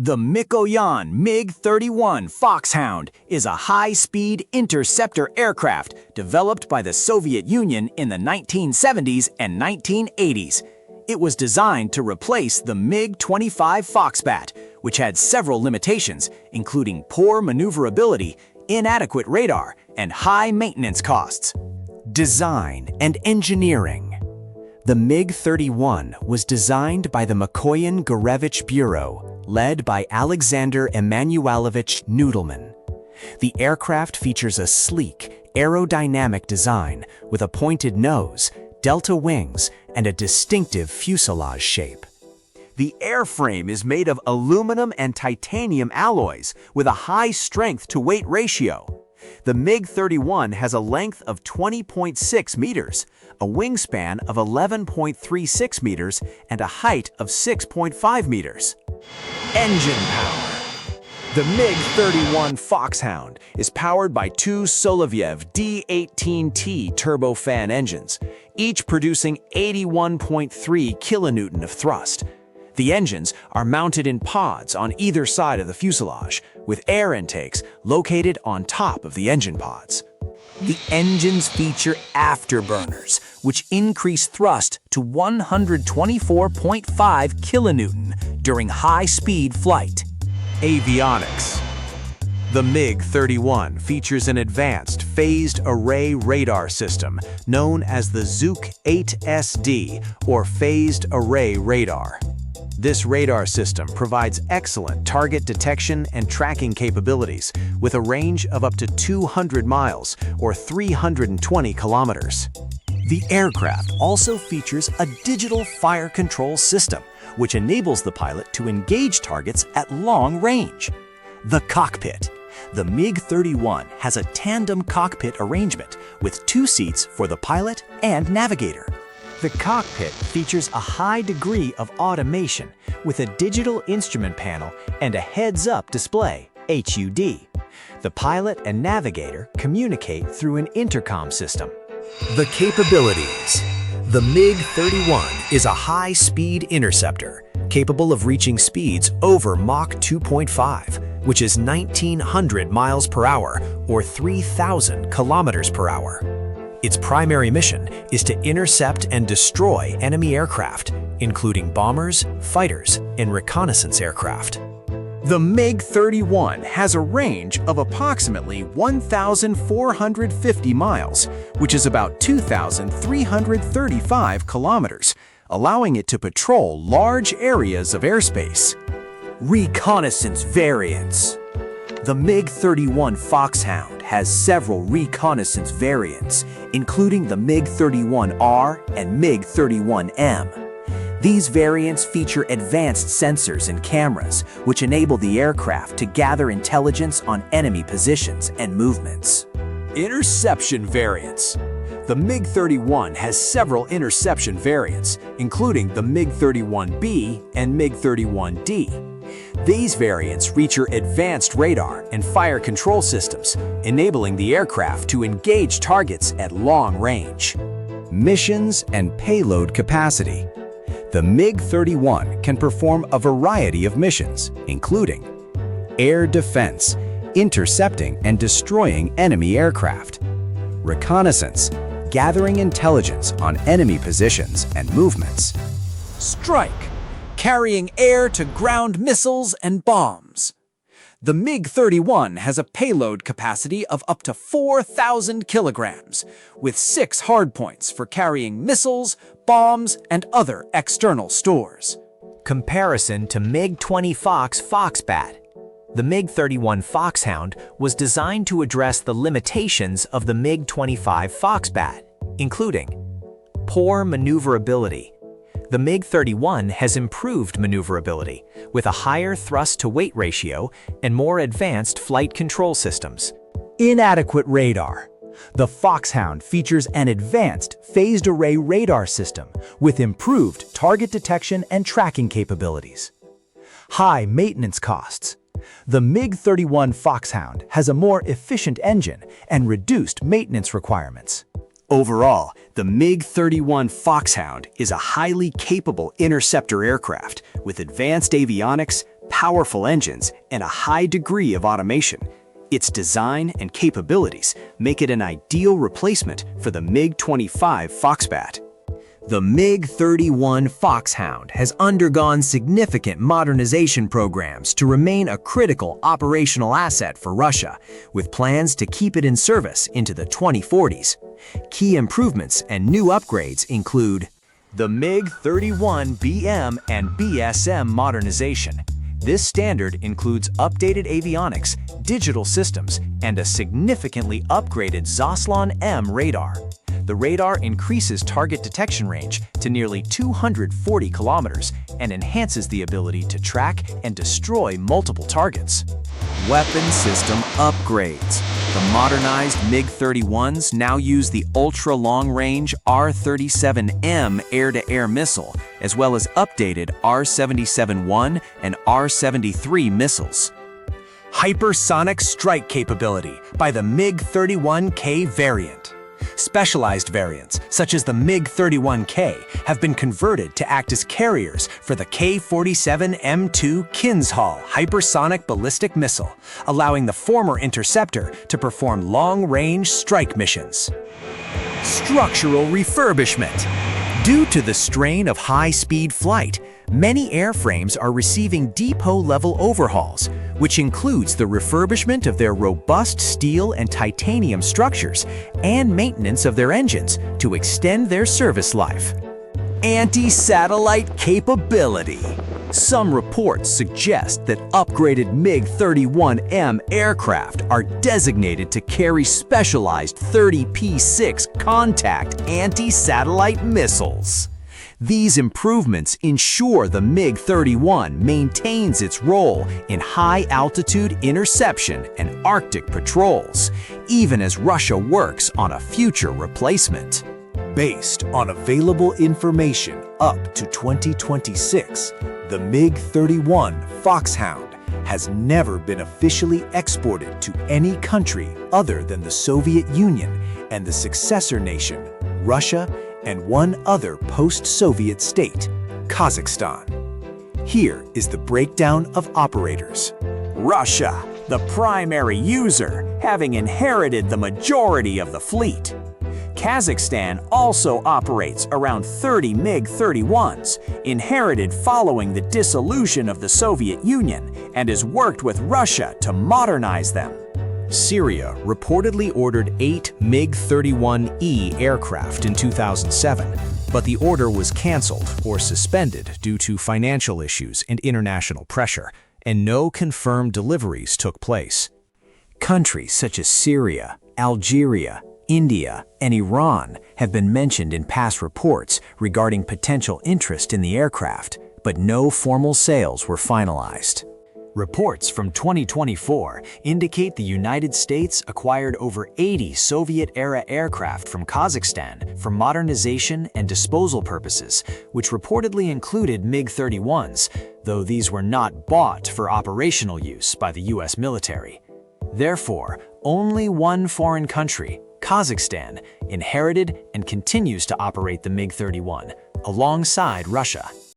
The Mikoyan MiG-31 Foxhound is a high-speed interceptor aircraft developed by the Soviet Union in the 1970s and 1980s. It was designed to replace the MiG-25 Foxbat, which had several limitations, including poor maneuverability, inadequate radar, and high maintenance costs. Design and engineering. The MiG-31 was designed by the Mikoyan-Gurevich Bureau, led by Alexander Emmanuilovich Nudelman. The aircraft features a sleek, aerodynamic design with a pointed nose, delta wings, and a distinctive fuselage shape. The airframe is made of aluminum and titanium alloys with a high strength-to-weight ratio. The MiG-31 has a length of 20.6 meters, a wingspan of 11.36 meters, and a height of 6.5 meters. Engine power. The MiG-31 Foxhound is powered by two Soloviev D-18T turbofan engines, each producing 81.3 kilonewton of thrust. The engines are mounted in pods on either side of the fuselage, with air intakes located on top of the engine pods. The engines feature afterburners, which increase thrust to 124.5 kilonewton during high-speed flight. Avionics. The MiG-31 features an advanced phased array radar system known as the Zuk-8SD, or phased array radar. This radar system provides excellent target detection and tracking capabilities with a range of up to 200 miles or 320 kilometers. The aircraft also features a digital fire control system, which enables the pilot to engage targets at long range. The cockpit. The MiG-31 has a tandem cockpit arrangement with two seats for the pilot and navigator. The cockpit features a high degree of automation with a digital instrument panel and a heads-up display, HUD. The pilot and navigator communicate through an intercom system. The capabilities. The MiG-31 is a high-speed interceptor, capable of reaching speeds over Mach 2.5, which is 1,900 miles per hour or 3,000 kilometers per hour. Its primary mission is to intercept and destroy enemy aircraft, including bombers, fighters, and reconnaissance aircraft. The MiG-31 has a range of approximately 1,450 miles, which is about 2,335 kilometers, allowing it to patrol large areas of airspace. Reconnaissance variants. The MiG-31 Foxhound has several reconnaissance variants, including the MiG-31R and MiG-31M. These variants feature advanced sensors and cameras, which enable the aircraft to gather intelligence on enemy positions and movements. Interception variants. The MiG-31 has several interception variants, including the MiG-31B and MiG-31D. These variants feature advanced radar and fire control systems, enabling the aircraft to engage targets at long range. Missions and payload capacity. The MiG-31 can perform a variety of missions, including air defense, intercepting and destroying enemy aircraft; reconnaissance, gathering intelligence on enemy positions and movements; strike, carrying air-to-ground missiles and bombs. The MiG-31 has a payload capacity of up to 4,000 kilograms, with 6 hardpoints for carrying missiles, bombs, and other external stores. Comparison to MiG-25 Foxbat. The MiG-31 Foxhound was designed to address the limitations of the MiG-25 Foxbat, including poor maneuverability. The MiG-31 has improved maneuverability with a higher thrust-to-weight ratio and more advanced flight control systems. Inadequate radar. The Foxhound features an advanced phased array radar system with improved target detection and tracking capabilities. High maintenance costs. The MiG-31 Foxhound has a more efficient engine and reduced maintenance requirements. Overall, the MiG-31 Foxhound is a highly capable interceptor aircraft with advanced avionics, powerful engines and a high degree of automation. Its design and capabilities make it an ideal replacement for the MiG-25 Foxbat. The MiG-31 Foxhound has undergone significant modernization programs to remain a critical operational asset for Russia, with plans to keep it in service into the 2040s. Key improvements and new upgrades include the MiG-31 BM and BSM modernization. This standard includes updated avionics, digital systems, and a significantly upgraded Zaslon M radar. The radar increases target detection range to nearly 240 kilometers and enhances the ability to track and destroy multiple targets. Weapon system upgrades. The modernized MiG-31s now use the ultra-long-range R-37M air-to-air missile, as well as updated R-77-1 and R-73 missiles. Hypersonic strike capability by the MiG-31K variant. Specialized variants, such as the MiG-31K, have been converted to act as carriers for the K-47M2 Kinzhal hypersonic ballistic missile, allowing the former interceptor to perform long-range strike missions. Structural refurbishment. Due to the strain of high-speed flight, many airframes are receiving depot-level overhauls, which includes the refurbishment of their robust steel and titanium structures and maintenance of their engines to extend their service life. Anti-satellite capability. Some reports suggest that upgraded MiG-31M aircraft are designated to carry specialized 30P6 contact anti-satellite missiles. These improvements ensure the MiG-31 maintains its role in high-altitude interception and Arctic patrols, even as Russia works on a future replacement. Based on available information up to 2026, the MiG-31 Foxhound has never been officially exported to any country other than the Soviet Union and the successor nation, Russia, and one other post-Soviet state, Kazakhstan. Here is the breakdown of operators. Russia, the primary user, having inherited the majority of the fleet. Kazakhstan also operates around 30 MiG-31s, inherited following the dissolution of the Soviet Union, and has worked with Russia to modernize them. Syria reportedly ordered 8 MiG-31E aircraft in 2007, but the order was canceled or suspended due to financial issues and international pressure, and no confirmed deliveries took place. Countries such as Syria, Algeria, India, and Iran have been mentioned in past reports regarding potential interest in the aircraft, but no formal sales were finalized. Reports from 2024 indicate the United States acquired over 80 Soviet-era aircraft from Kazakhstan for modernization and disposal purposes, which reportedly included MiG-31s, though these were not bought for operational use by the U.S. military. Therefore, only one foreign country, Kazakhstan, inherited and continues to operate the MiG-31, alongside Russia.